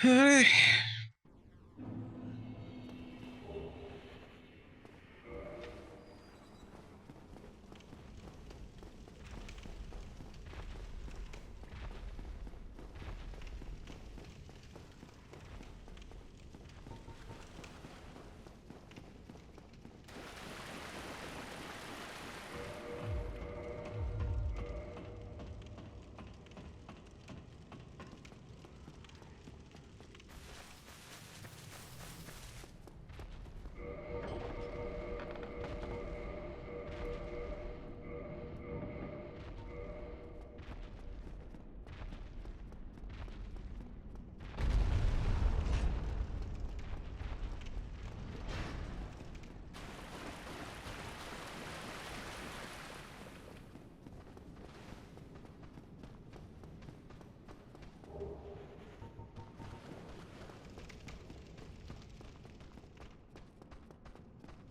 Allez.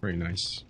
Very nice.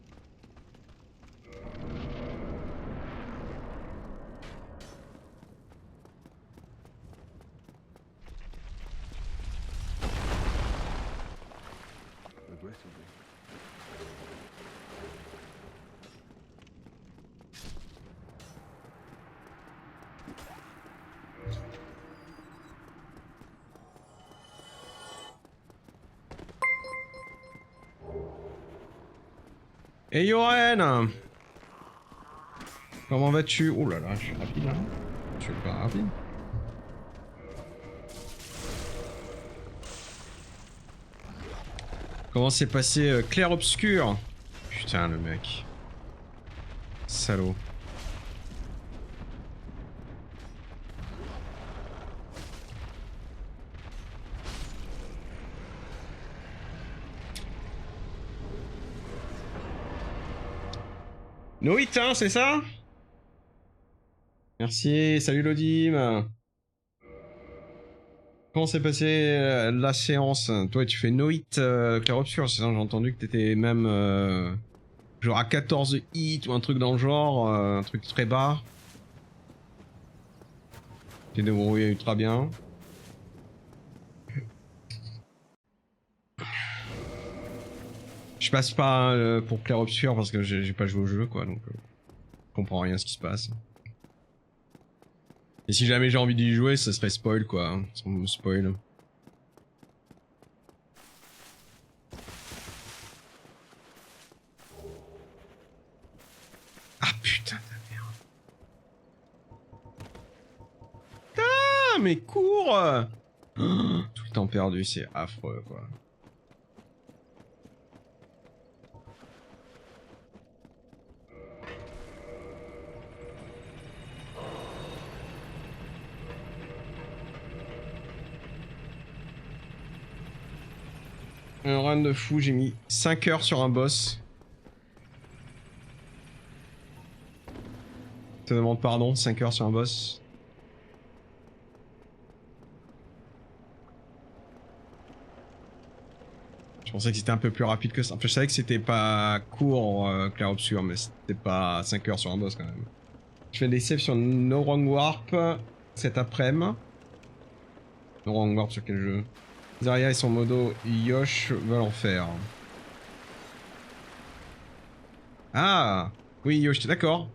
Hey Yoren! Comment vas-tu? Oh là là, je suis rapide hein. Je suis pas rapide. Comment s'est passé clair-obscur? Putain le mec. Salaud. Noit, hein, c'est ça? Merci, salut Lodim. Comment s'est passée la séance? Toi, tu fais Noit clair-obscur, c'est ça? J'ai entendu que t'étais même genre à 14 hits ou un truc dans le genre, un truc très bas. T'es débrouillé ultra bien. Je passe pas pour clair-obscur parce que j'ai pas joué au jeu, quoi, donc je comprends rien à ce qui se passe. Et si jamais j'ai envie d'y jouer, ça serait spoil, quoi. Hein, sans me spoil. Ah putain de merde. Ah mais cours. Tout le temps perdu, c'est affreux, quoi. Un run de fou, j'ai mis 5 heures sur un boss. Je te demande pardon, 5 heures sur un boss. Je pensais que c'était un peu plus rapide que ça. Enfin, je savais que c'était pas court clair-obscur, mais c'était pas 5 heures sur un boss quand même. Je fais des saves sur No Wrong Warp cet après-midi. No Wrong Warp sur quel jeu? Zarya et son modo Yosh veulent en faire. Ah oui, Yosh, d'accord.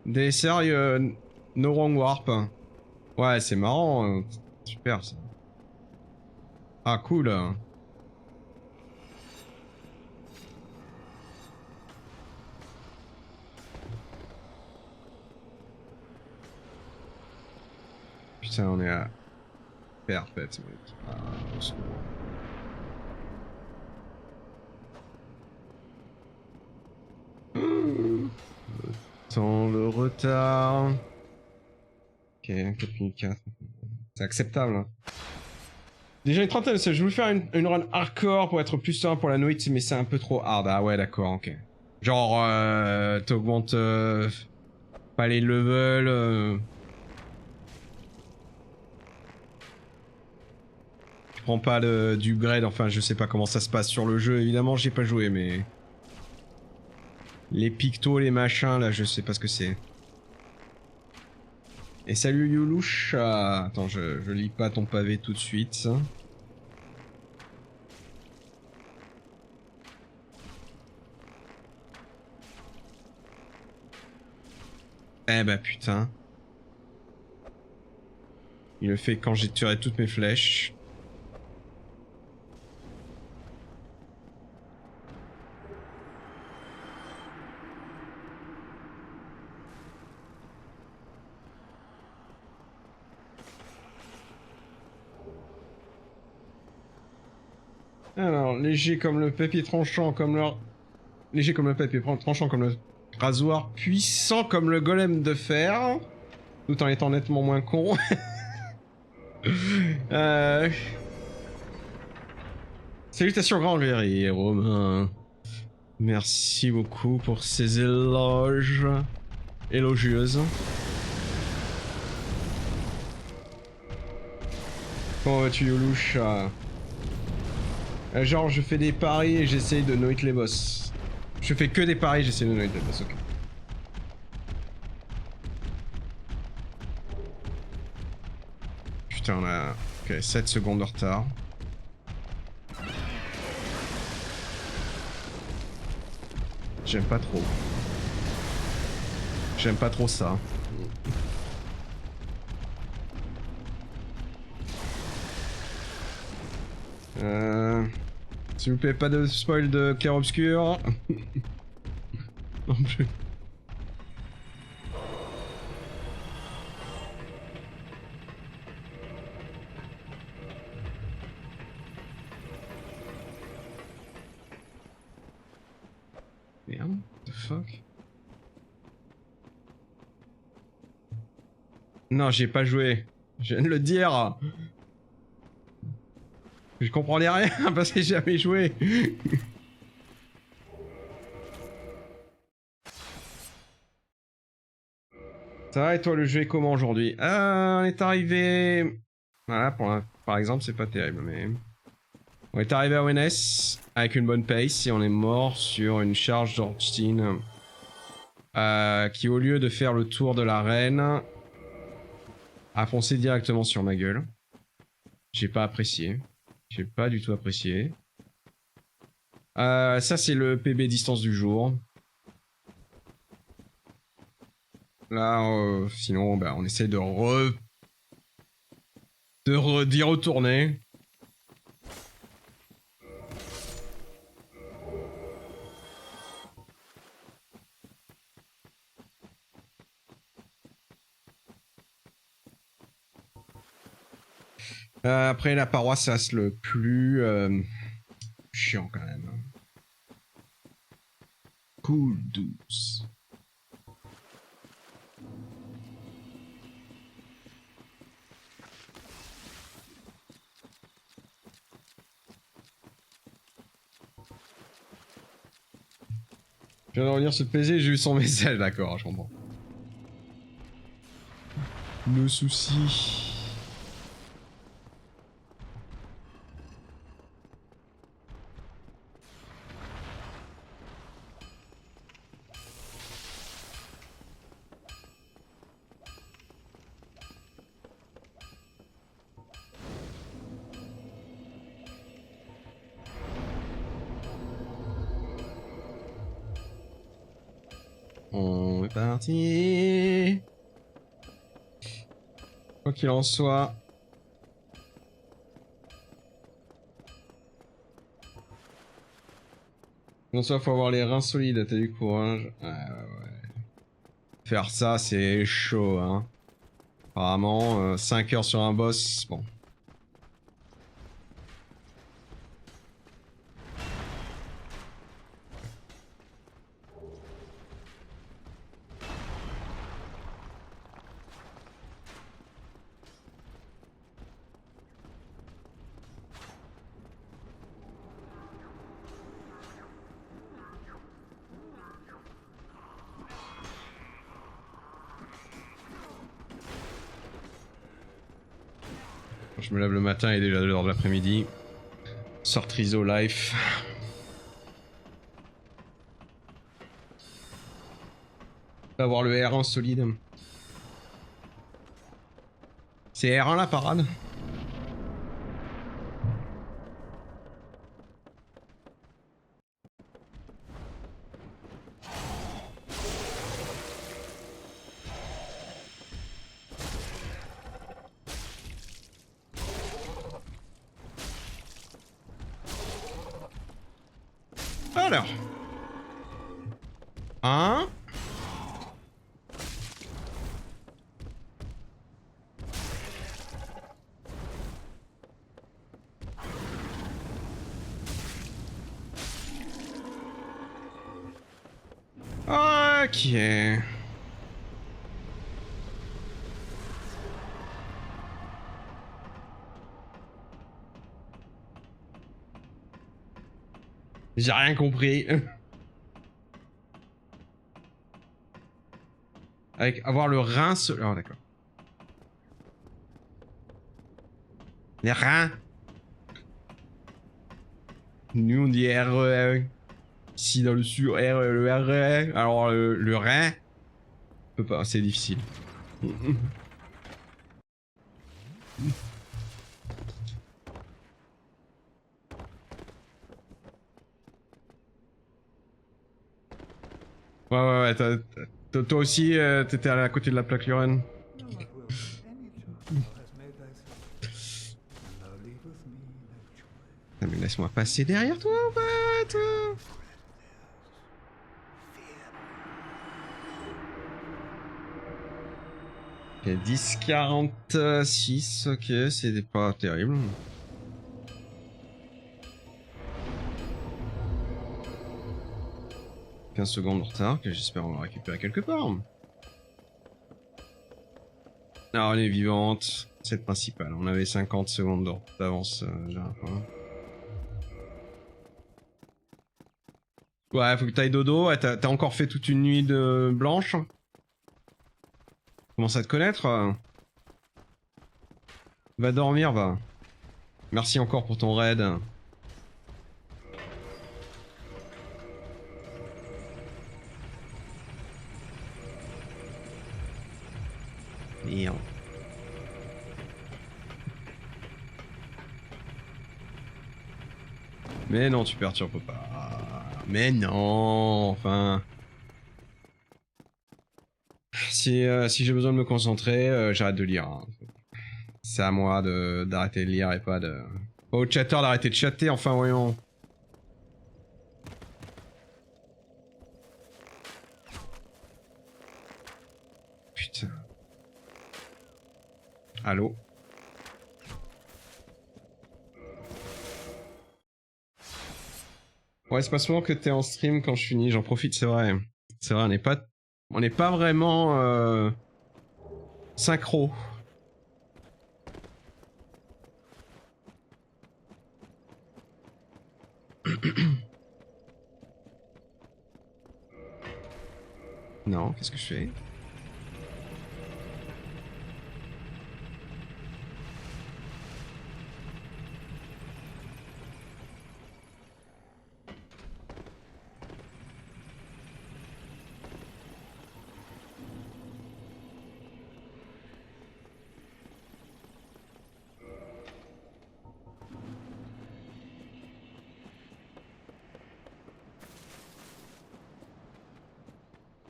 Des sérieux No Wrong Warp. Ouais, c'est marrant. Super ça. Ah, cool. Putain, on est à Perpète, mec. Ah, au secours. Tant le retard. Ok, 4004. C'est acceptable. Hein. Déjà une trentaine, je voulais faire une run hardcore pour être plus serein pour la nuit, mais c'est un peu trop hard. Ah ouais, d'accord, ok. Genre, t'augmentes pas les levels. Tu prends pas du grade, enfin je sais pas comment ça se passe sur le jeu, évidemment j'ai pas joué, mais... Les pictos, les machins, là je sais pas ce que c'est. Et salut Youlouche. Attends, je lis pas ton pavé tout de suite. Eh bah putain. Il le fait quand j'ai tiré toutes mes flèches. Alors, léger comme le papier tranchant, comme leur... Léger comme le papier tranchant, comme le rasoir, puissant comme le golem de fer, tout en étant nettement moins con. Salutations grand guerrier Romain. Merci beaucoup pour ces éloges élogieuses. Comment vas-tu Youlouche? Genre je fais des paris et j'essaye de no hit les boss. Je fais que des paris et j'essaye de no hit les boss, ok. Putain on a... Ok, 7 secondes de retard. J'aime pas trop. J'aime pas trop ça. S'il vous plaît, pas de spoil de Clair Obscur. Non plus. Merde, what the fuck? Non, j'ai pas joué. Je viens de le dire. Je comprenais rien parce que j'ai jamais joué. Ça va et toi, le jeu est comment aujourd'hui? On est arrivé... Voilà, par exemple, c'est pas terrible, mais... On est arrivé à ONS avec une bonne pace et on est mort sur une charge d'Ornstein qui, au lieu de faire le tour de l'arène, a foncé directement sur ma gueule. J'ai pas apprécié. J'ai pas du tout apprécié. Ça, c'est le PB distance du jour. Là, sinon, bah, on essaie de d'y retourner. Après, la paroisse, ça reste le plus chiant quand même. Cool douce. Je viens de revenir sur le PC, j'ai eu son message, d'accord, je comprends. Le souci. On est parti. Quoi qu'il en soit. Non, soit faut avoir les reins solides, t'as du courage. Ouais. Faire ça, c'est chaud, hein. Apparemment, 5 heures sur un boss, bon. Je me lève le matin et déjà l'heure de l'après-midi. Sort Triso Life. Avoir le R1 solide. C'est R1 la parade. Alors. Un. Ok. J'ai rien compris. Avec avoir le rein seul. Oh d'accord. Les reins. Nous on dit RE. Ici dans le sud, le RE. Alors le rein. Je peux pas, c'est difficile. Ouais, toi aussi, t'étais à côté de la plaque Luren. Ah, mais laisse-moi passer derrière toi ou pas, toi? Ok, 10,46, ok, c'est pas terrible. « 15 secondes de retard, que j'espère on va récupérer quelque part. Ah, elle est vivante, c'est le principal. On avait 50 secondes d'avance la dernière fois. Ouais, faut que t'ailles dodo. Ouais, t'as encore fait toute une nuit de blanche. Commence à te connaître. Va dormir, va. Merci encore pour ton raid. Merde. Mais non, tu perturbes pas. Mais non, enfin... Si j'ai besoin de me concentrer, j'arrête de lire. Hein. C'est à moi d'arrêter de lire et pas de... Pas au chatter d'arrêter de chatter, enfin voyons. Putain. Allô? Ouais, c'est pas souvent que t'es en stream quand je finis, j'en profite, c'est vrai. C'est vrai, on n'est pas vraiment synchro. Non, qu'est-ce que je fais?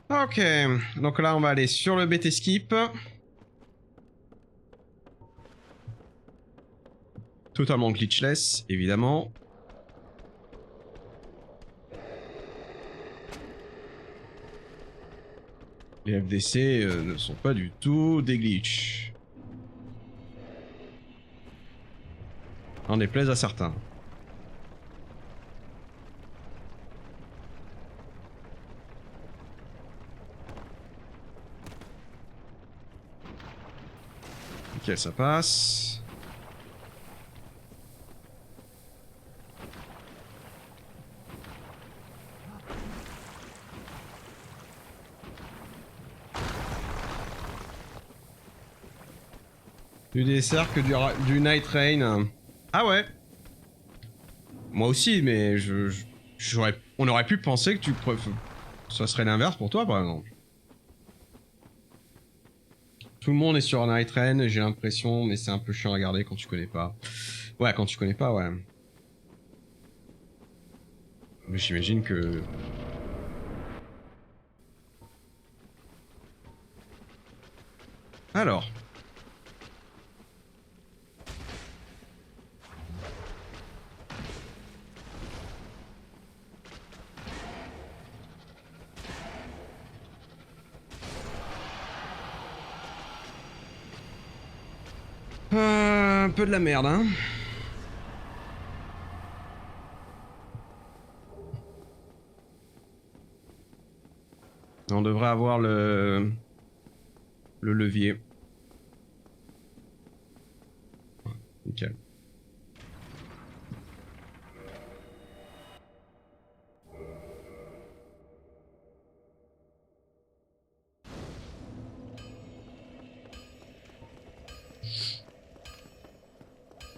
Ok, donc là on va aller sur le BT skip. Totalement glitchless, évidemment. Les FDC ne sont pas du tout des glitches. En déplaise à certains. Ok, ça passe. Du dessert que du Night Rain. Ah ouais. Moi aussi, mais on aurait pu penser que ça serait l'inverse pour toi, par exemple. Tout le monde est sur Night Rain, j'ai l'impression, mais c'est un peu chiant à regarder quand tu connais pas. Ouais, quand tu connais pas, ouais. Mais j'imagine que... Alors. Un peu de la merde, hein. On devrait avoir le levier. Nickel.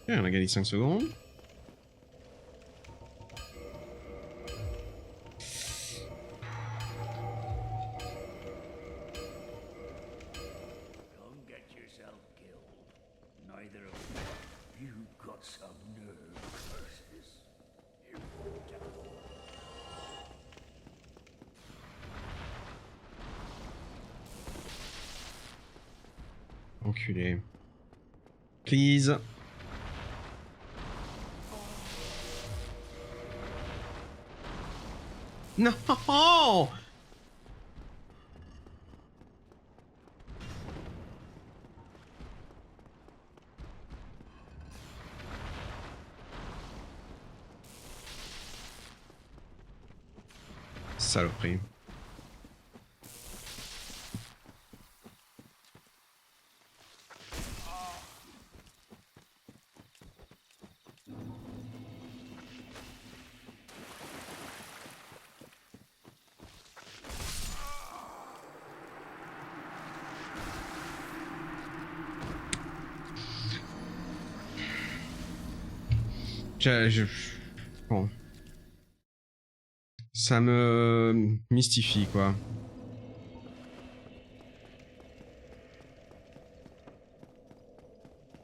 Ok, on a gagné 5 secondes. Enculé. Please. Non. Saloperie. Bon. Ça me mystifie, quoi.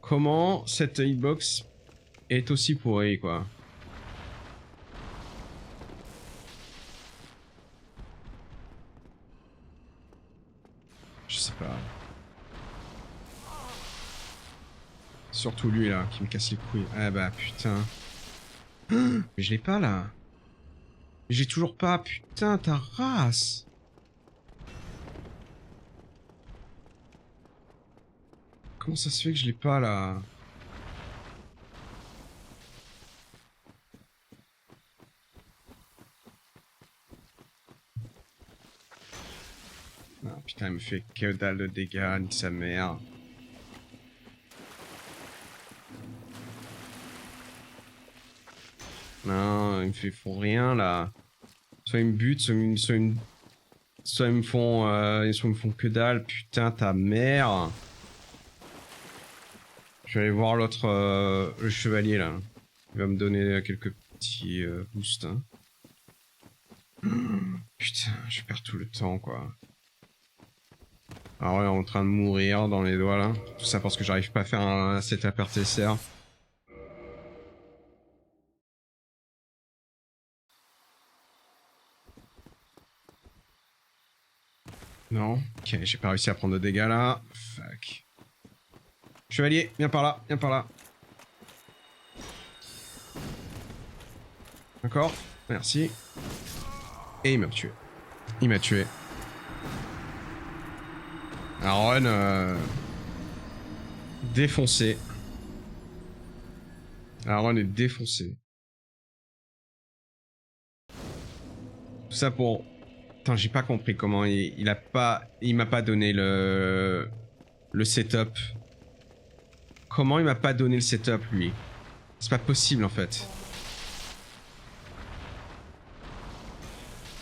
Comment cette hitbox est aussi pourrie, quoi. Je sais pas. Surtout lui, là, qui me casse les couilles. Ah bah, putain. Mais je l'ai pas, là. J'ai toujours pas, putain, ta race. Comment ça se fait que je l'ai pas, là? Ah, putain, il me fait que dalle de dégâts, nique sa mère. Non, ils me font rien, là. Soit ils me butent, soit ils me font que dalle, putain, ta mère. Je vais aller voir l'autre, le chevalier, là. Il va me donner quelques petits boosts. Hein. Putain, je perds tout le temps, quoi. Alors, on est en train de mourir dans les doigts, là. Tout ça parce que j'arrive pas à faire un setup RTSR. Non. Ok, j'ai pas réussi à prendre de dégâts, là. Fuck. Chevalier, viens par là, viens par là. Encore. Merci. Et il m'a tué. Il m'a tué. Aaron, défoncé. Aaron est défoncé. Tout ça pour... Putain, j'ai pas compris comment il a pas... Il m'a pas donné le setup. Comment il m'a pas donné le setup, lui? C'est pas possible, en fait.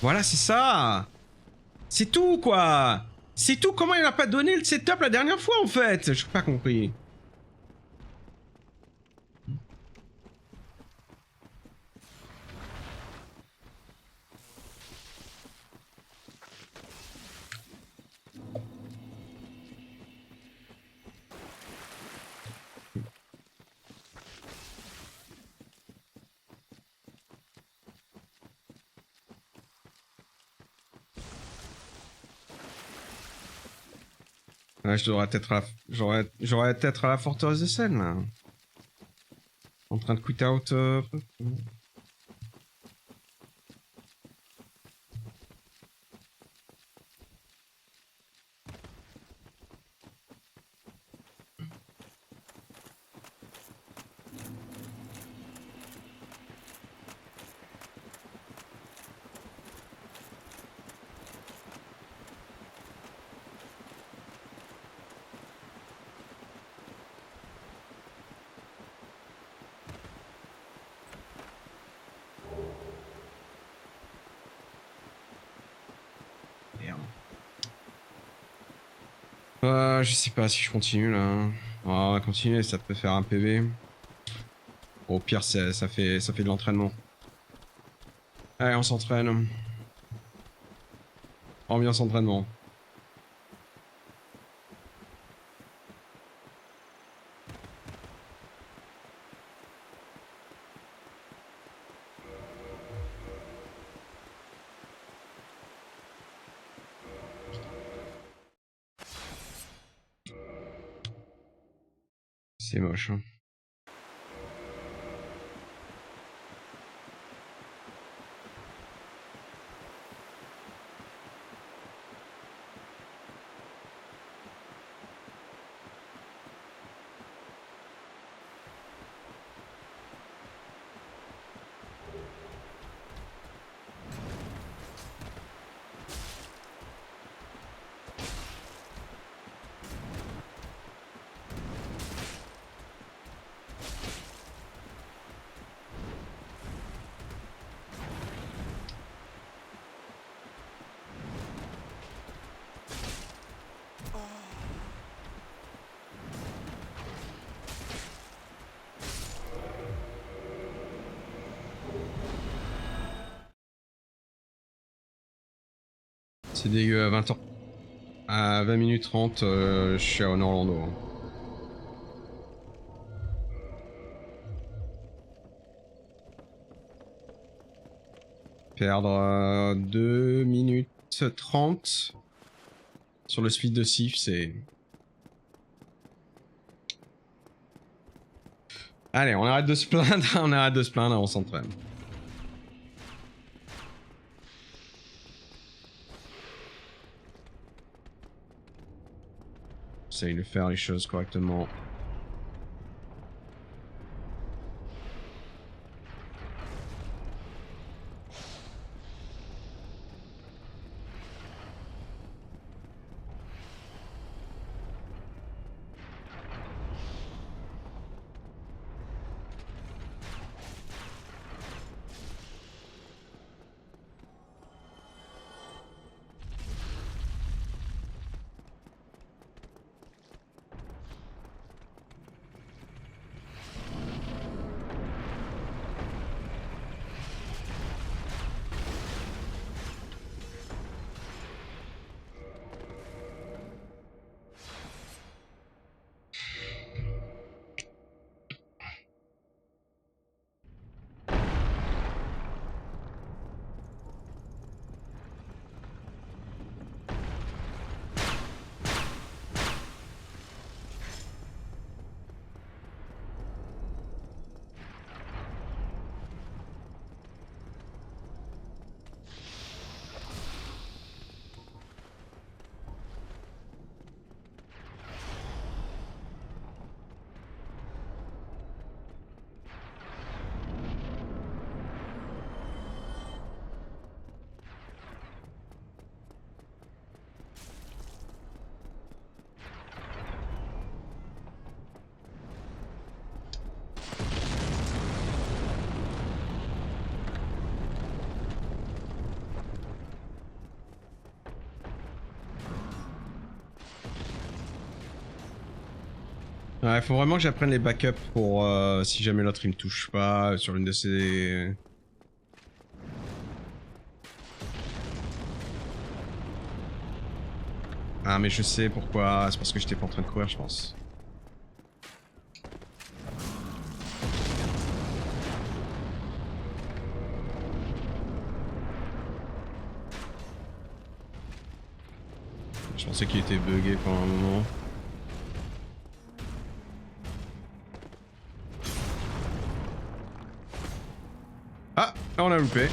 Voilà, c'est ça. C'est tout, quoi. C'est tout. Comment il m'a pas donné le setup la dernière fois, en fait? J'ai pas compris. Ouais, je devrais être à la... J'aurais être à la forteresse de Seine, là. En train de quit out... je sais pas si je continue là. On va continuer, ça peut faire un PV. Au pire, ça fait de l'entraînement. Allez, on s'entraîne. Ambiance entraînement. C'est moche. Hein. C'est dégueu, à 20h. À 20 minutes 30, je suis en Orlando. Hein. Perdre 2 minutes 30 sur le speed de Sif, c'est... Allez, on arrête de se plaindre, on arrête de se plaindre, on s'entraîne. J'essaye de faire les choses correctement. Ouais, faut vraiment que j'apprenne les backups pour si jamais l'autre il me touche pas sur l'une de ces... Ah mais je sais pourquoi, c'est parce que j'étais pas en train de courir je pense. Je pensais qu'il était bugué pendant un moment. Ah, on a loupé.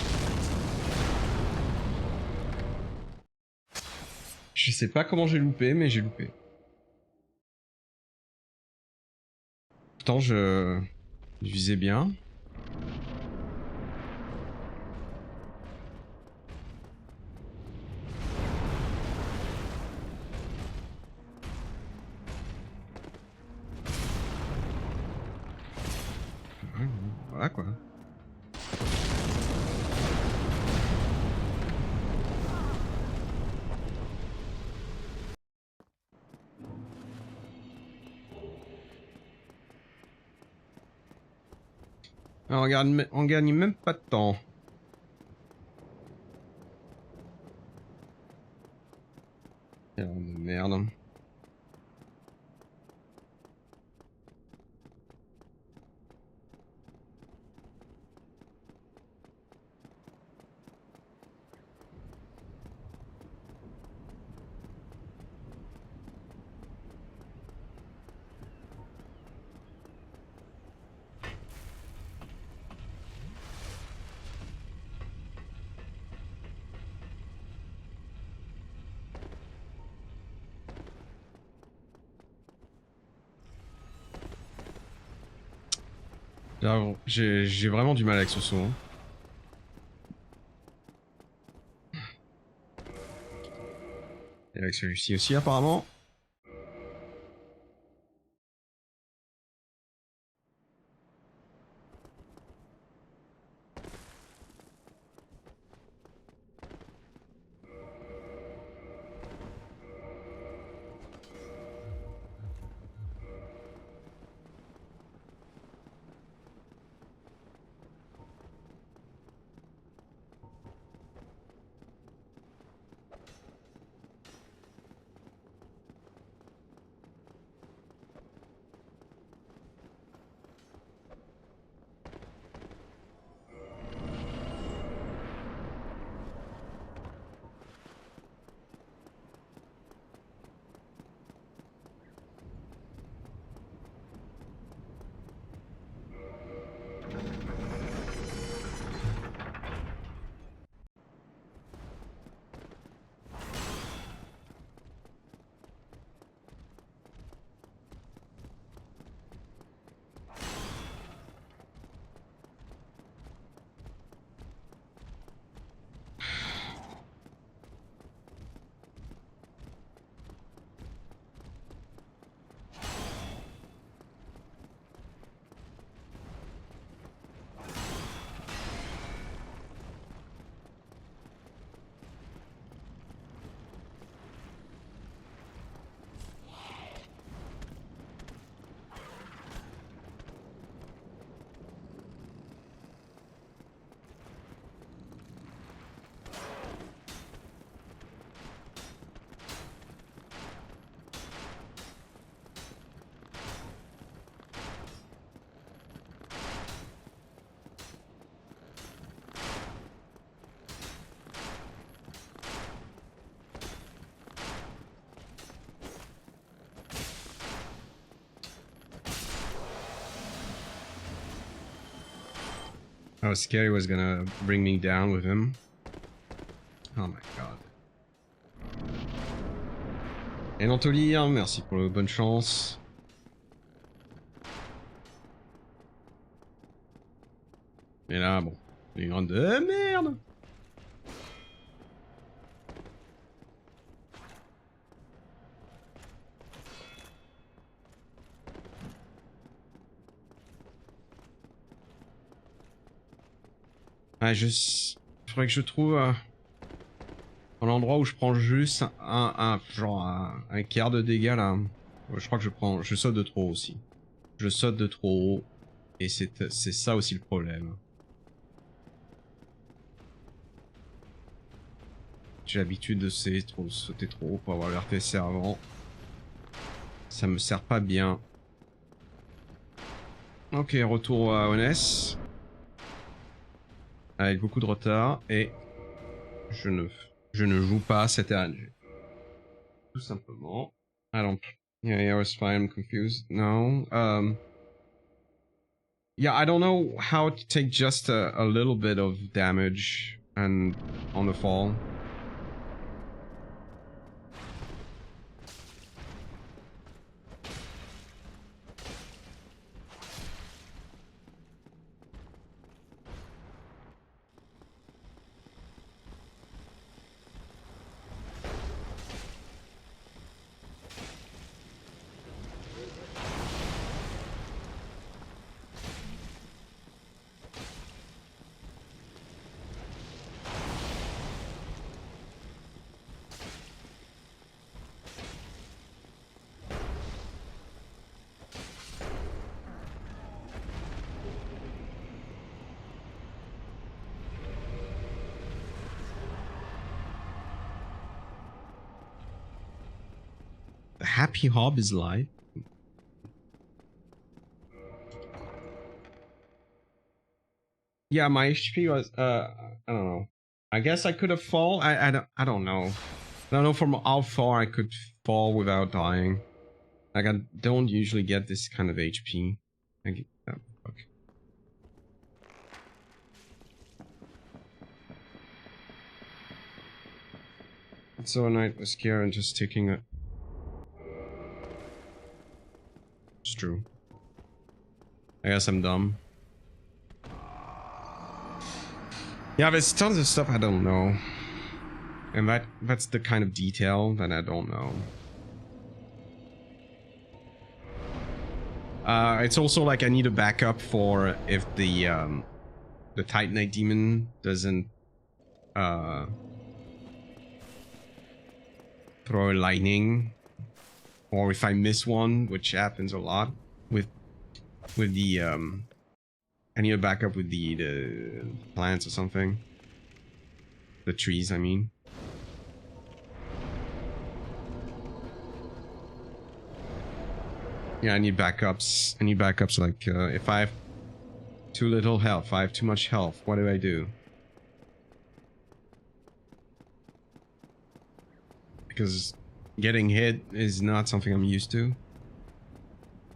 Je sais pas comment j'ai loupé, mais j'ai loupé. Pourtant, je visais bien. Voilà quoi. Alors, on gagne même pas de temps. Merde. J'ai vraiment du mal avec ce saut. Hein. Et avec celui-ci aussi apparemment. I was scared he was gonna bring me down with him. Oh my god. Et Nantolir, merci pour la bonne chance. Et là, bon, une grande de merde. Ah, faudrait que je trouve un endroit où je prends juste un quart de dégâts là. Je crois que je saute de trop aussi. Je saute de trop haut et c'est ça aussi le problème. J'ai l'habitude de sauter trop haut pour avoir le RTC avant. Ça me sert pas bien. Ok, retour à Honest. Avec beaucoup de retard et je ne joue pas cette RNG. Tout simplement. I don't. Yeah, I was fine. I'm confused. No. Yeah, I don't know how to take just a little bit of damage and on the fall. The Happy Hob is live. Yeah, my HP was I don't know. I guess I could have fall. I don't know. I don't know from how far I could fall without dying. Like I don't usually get this kind of HP. Oh, fuck. It's so night was scared and just taking it. It's true. I guess I'm dumb. Yeah, there's tons of stuff I don't know. And that's the kind of detail that I don't know. It's also like I need a backup for if the Titanite demon doesn't throw a lightning, or if I miss one, which happens a lot with the I need a backup with the plants or something. The trees, I mean. Yeah, I need backups. I need backups like if I have too little health, if I have too much health, what do I do? Because getting hit is not something I'm used to.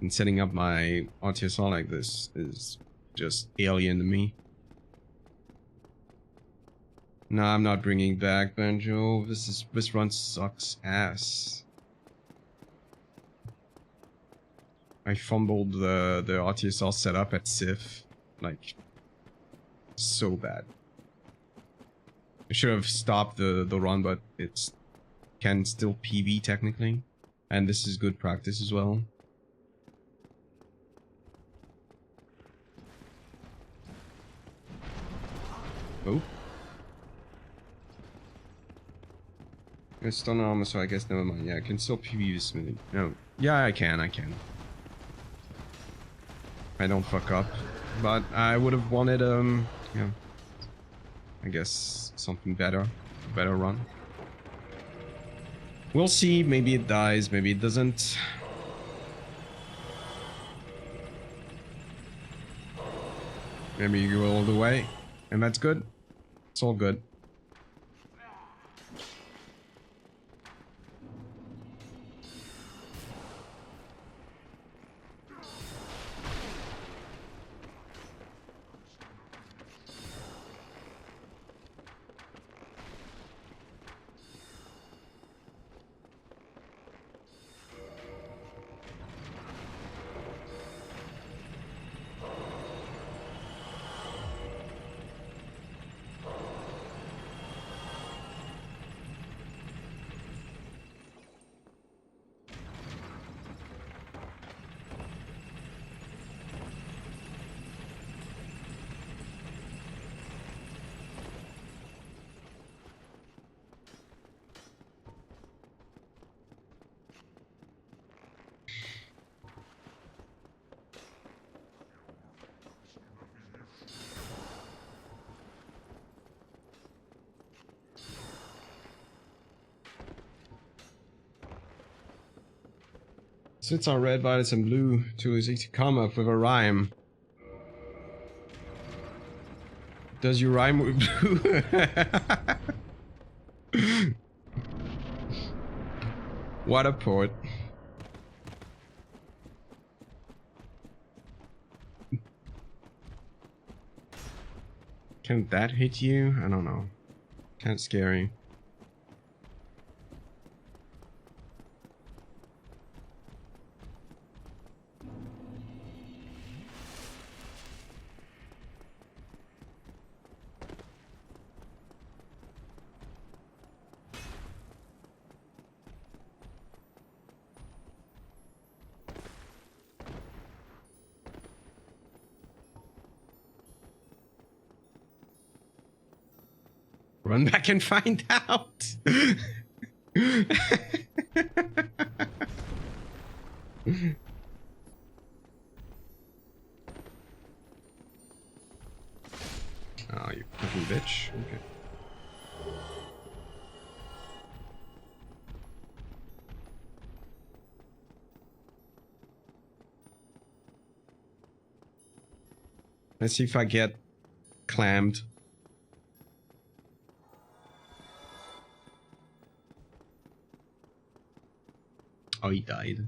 And setting up my RTSR like this is just alien to me. No, I'm not bringing back Banjo. This run sucks ass. I fumbled the RTSR setup at Sif, like so bad. I should have stopped the run, but it's can still PV technically, and this is good practice as well. Oh. It's stun armor, so I guess never mind. Yeah, I can still PV this minute. No. Yeah, I can. I don't fuck up. But I would have wanted, yeah. I guess something better. A better run. We'll see. Maybe it dies, maybe it doesn't. Maybe you go all the way. And that's good. It's all good. Since our red, violets, and blue too easy to come up with a rhyme. Does you rhyme with blue? What a poet. Can that hit you? I don't know. Kind of scary. Run back and find out. Oh, you fucking bitch. Okay. Let's see if I get clammed. Oh, he died.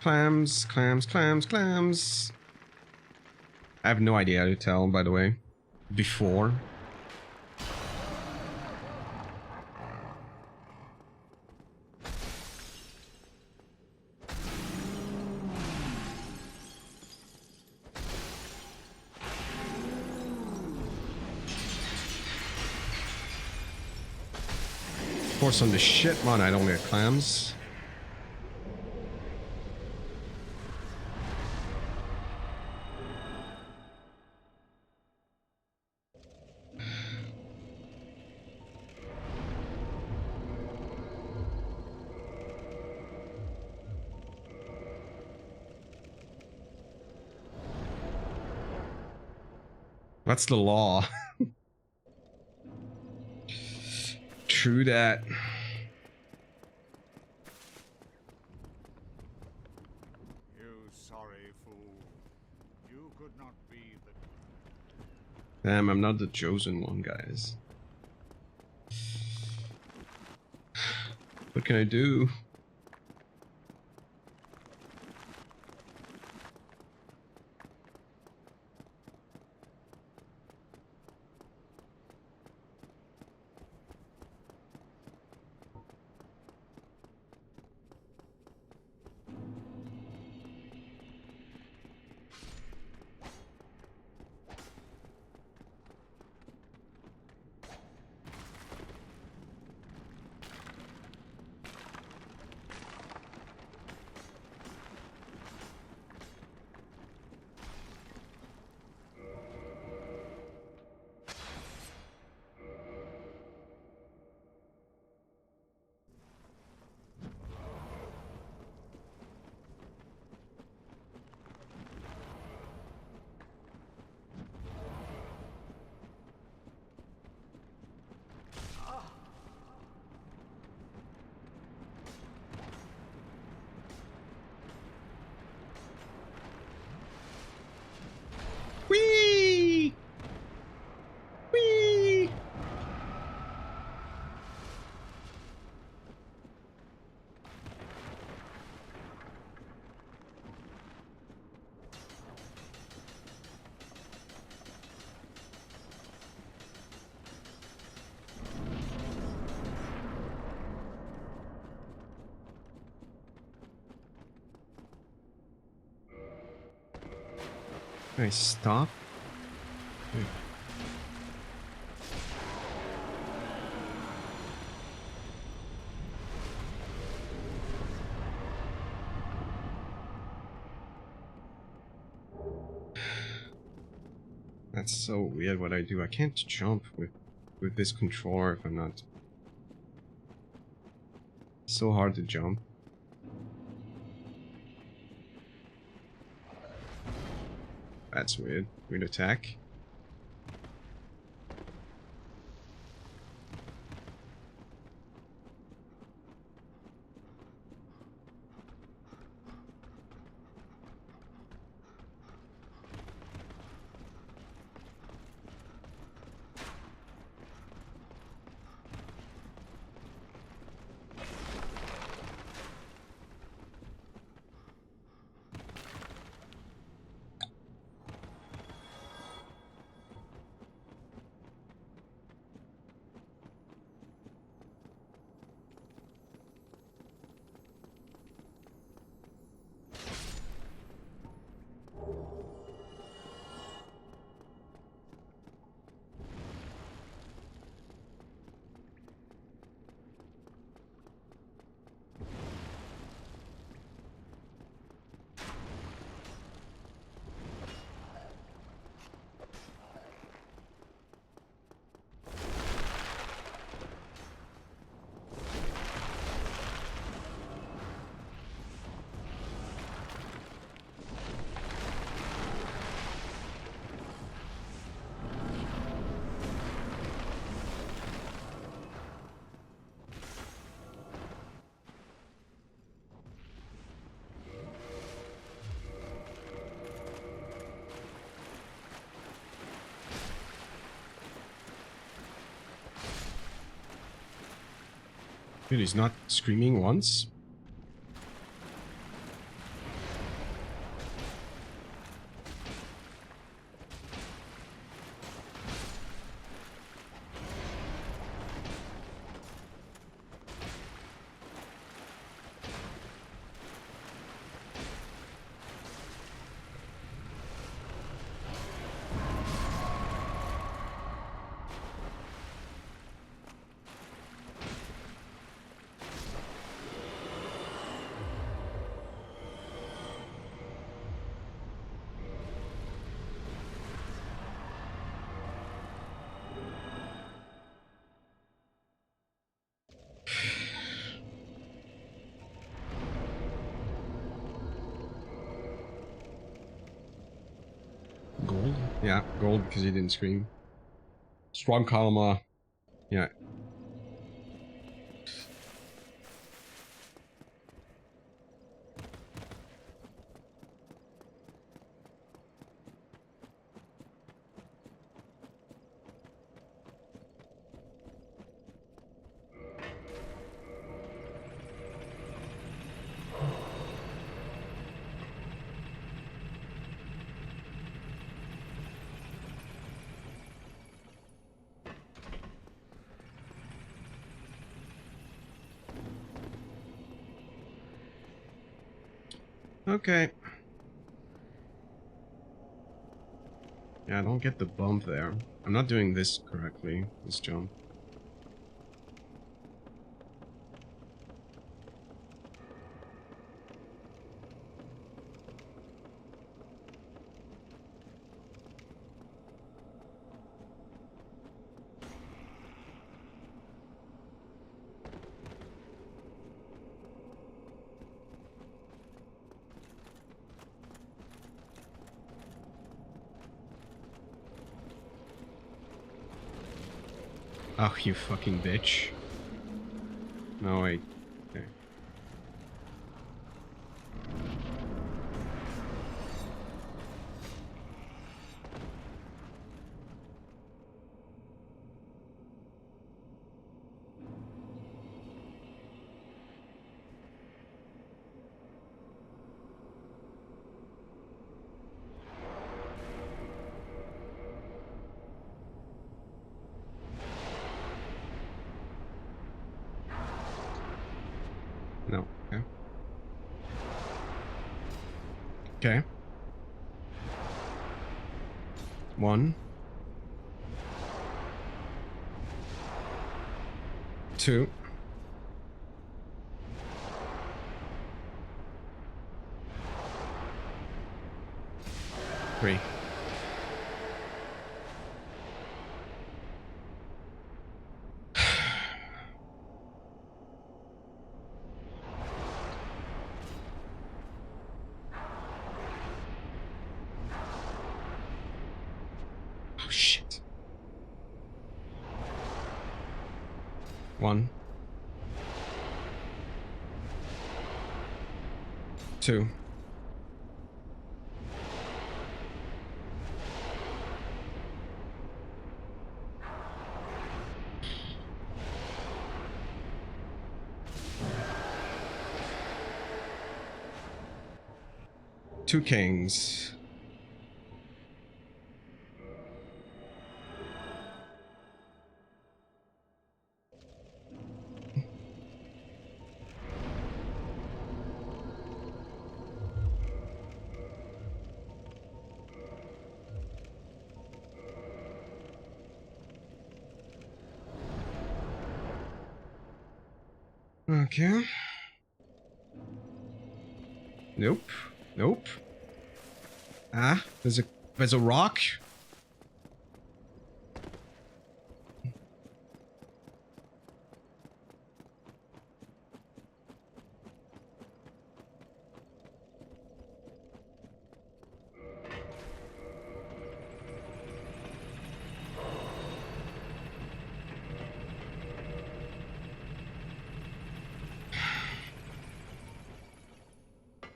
Clams, clams, clams, clams. I have no idea how to tell, by the way. Before. Force on the shit, man. I don't get clams. That's the law. True that. You sorry fool. You could not be the... Damn, I'm not the chosen one, guys. What can I do? Whee! Whee! Can I stop? Wait. That's so weird what I do. I can't jump with this controller if I'm not... So hard to jump. That's weird. Weird attack. Dude, he's not screaming once. Gold? Yeah, gold because he didn't scream. Strong karma. Yeah. Okay. Yeah, I don't get the bump there. I'm not doing this correctly, this jump. Oh, you fucking bitch. No, wait. Okay. No. Okay. Okay. 1, 2, 3. Oh shit. 1, 2. 2 kings. Okay. Nope. Nope. Ah, there's a rock.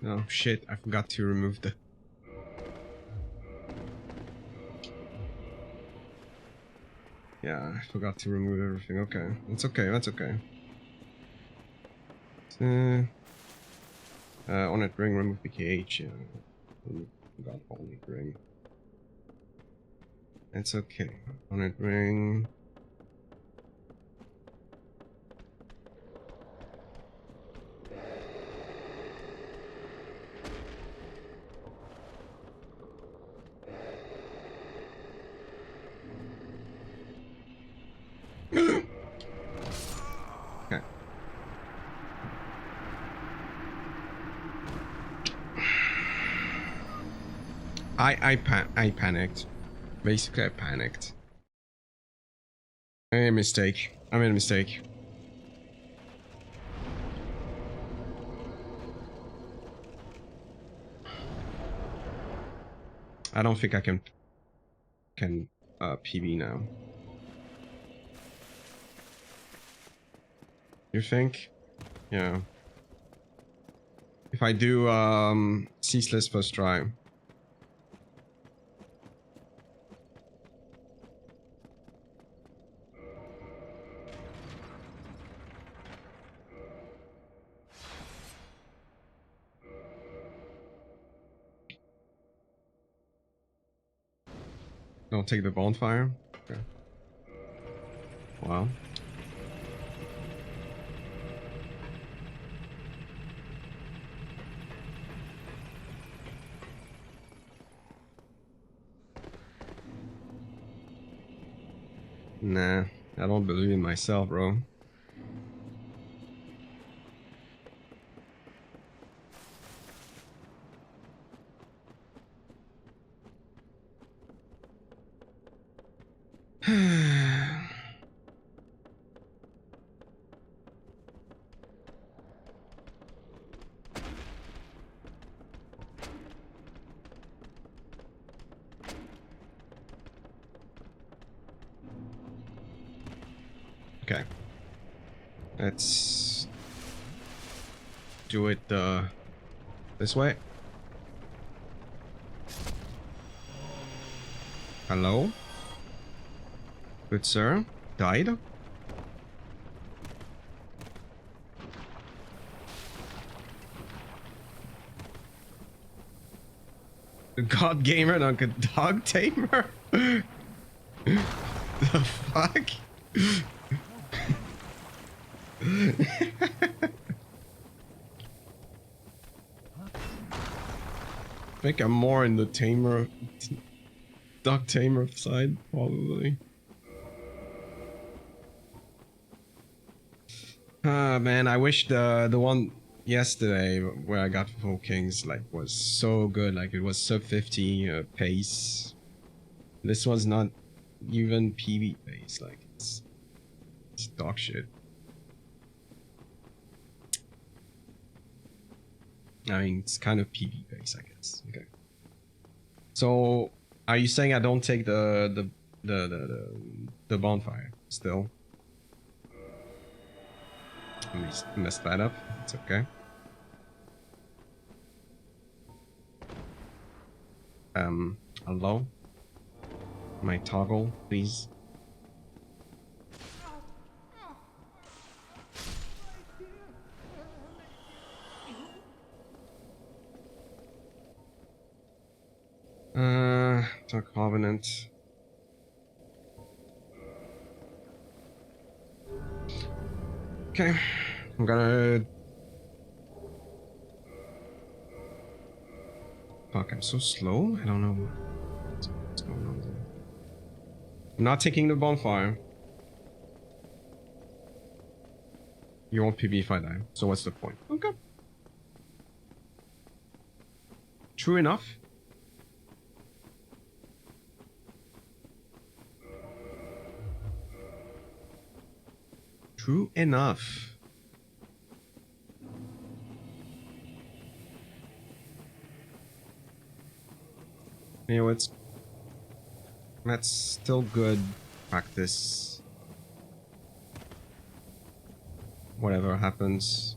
Oh shit, I forgot to remove the... Yeah, I forgot to remove everything. Okay, that's okay, that's okay. On that ring, remove the cage. Got only ring. It's okay. On that ring. Okay. I panicked. Basically, I panicked. I made a mistake. I made a mistake. I don't think I can PB now. You think? Yeah. If I do ceaseless first try. Don't take the bonfire. Okay. Wow. Nah, I don't believe in myself, bro. Okay. Let's do it this way. Hello? Good sir? Died? The God Gamer, not a dog tamer? The fuck? I think I'm more in the tamer, dog tamer side, probably. Ah man, I wish the one yesterday where I got full kings like was so good, like it was sub 50 pace. This one's not even PV pace, like it's dog shit. I mean, it's kind of PV pace, I guess. Okay. So, are you saying I don't take the bonfire still? Let me mess that up. It's okay. Hello? My toggle, please. Dark Covenant. Okay, I'm gonna... Fuck, I'm so slow? I don't know what's going on there. I'm not taking the bonfire. You won't PB if I die, so what's the point? Okay. True enough. True enough. You know, that's still good practice. Whatever happens.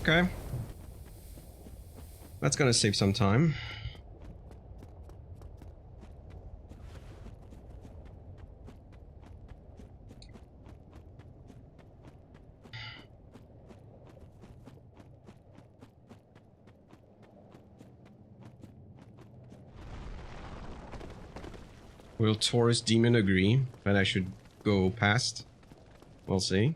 Okay. That's gonna save some time. Will Taurus Demon agree that I should go past? We'll see.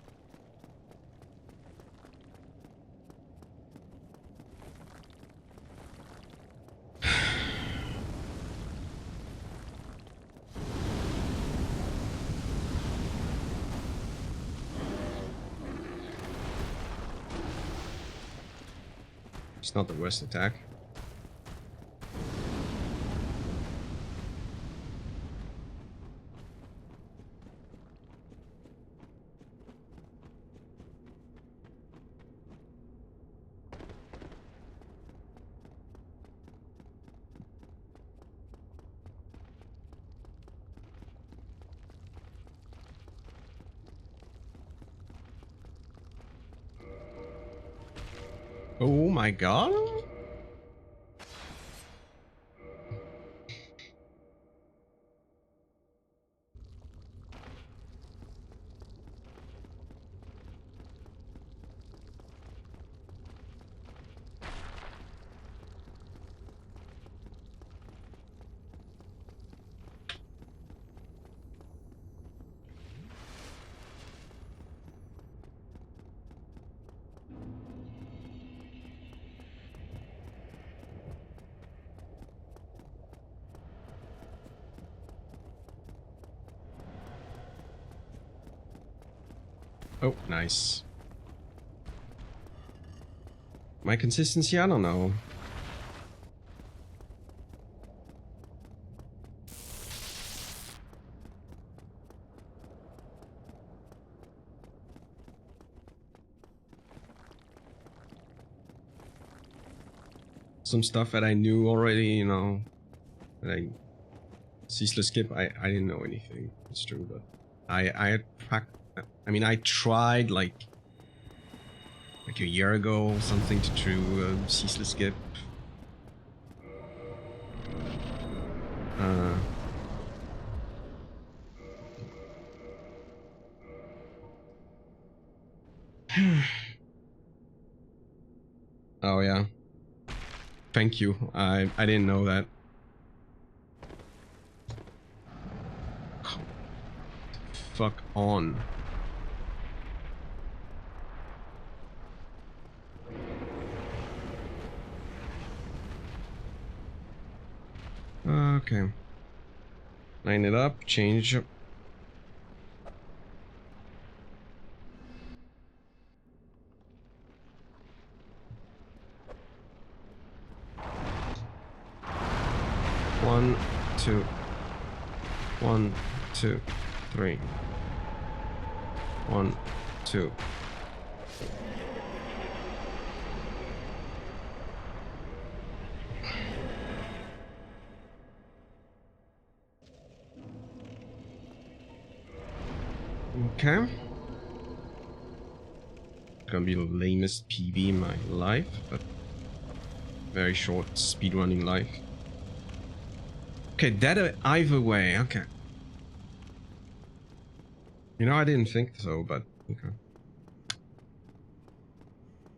It's not the worst attack. Oh my god. Oh, nice. My consistency, I don't know. Some stuff that I knew already, you know, that I ceaseless skip. I didn't know anything. It's true, but I mean, I tried like a year ago or something to do ceaseless skip. Oh yeah. Thank you. I didn't know that. Fuck on. Okay. Line it up, change. One, two. 1, 2, 3. 1, 2. Okay. Gonna be the lamest PB in my life, but very short speedrunning life. Okay, that either way, okay. You know, I didn't think so, but okay.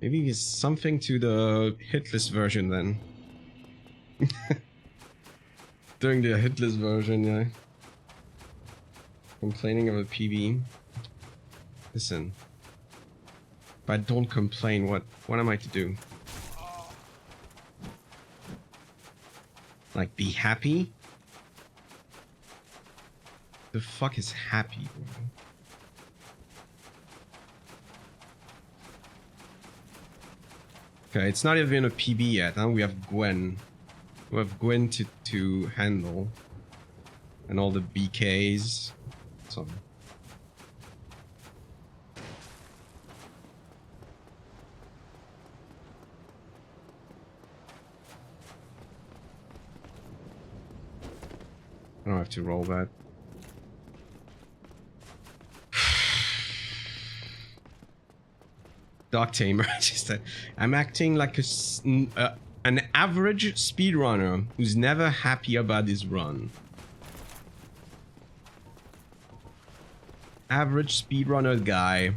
Maybe it's something to the hitless version then. During the hitless version, yeah. Complaining of a PB. Listen. If I don't complain, what am I to do? Like, be happy? The fuck is happy, bro? Okay, it's not even a PB yet, huh? We have Gwen. We have Gwen to handle. And all the BKs. So. I don't have to roll that. Dog Tamer. I'm acting like an average speedrunner who's never happy about his run. Average speedrunner guy.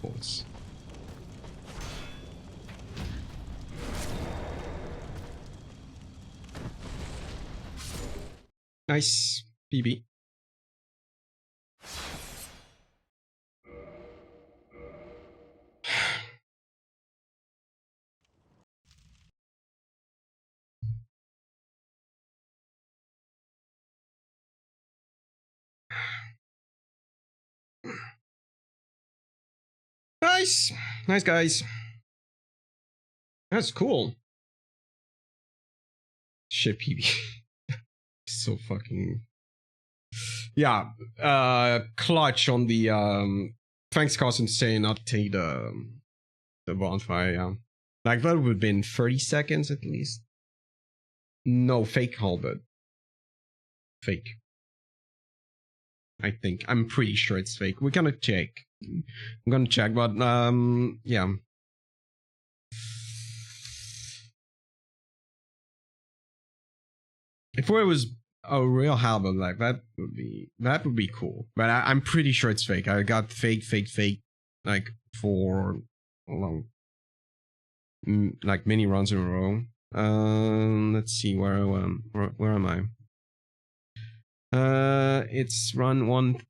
Bolts. Nice. PB. Nice. Nice, guys. That's cool. Shit, PB. So fucking... Yeah, clutch on the thanks Carson saying not take the bonfire. Yeah, like that would have been 30 seconds at least. No, fake halberd. Fake. I think I'm pretty sure it's fake. We're gonna check. I'm gonna check, but yeah. If it was a real halberd, like that would be cool. But I'm pretty sure it's fake. I got fake, like for a long, like many runs in a row. Let's see where am I? It's run 1.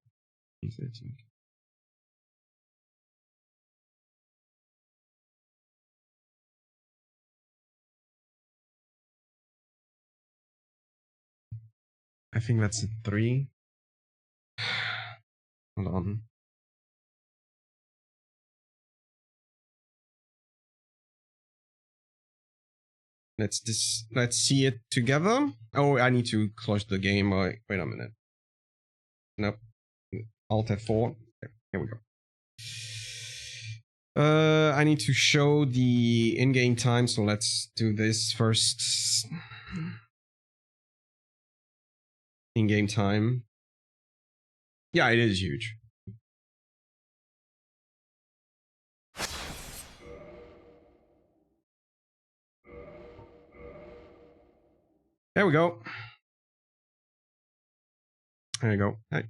I think that's a 3. Hold on. Let's see it together. Oh, I need to close the game. Wait a minute. Nope. Alt F4. Here we go. I need to show the in-game time, so let's do this first. In-game time. Yeah, it is huge. There we go. There you go. Hey.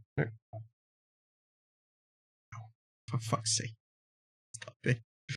For fuck's sake.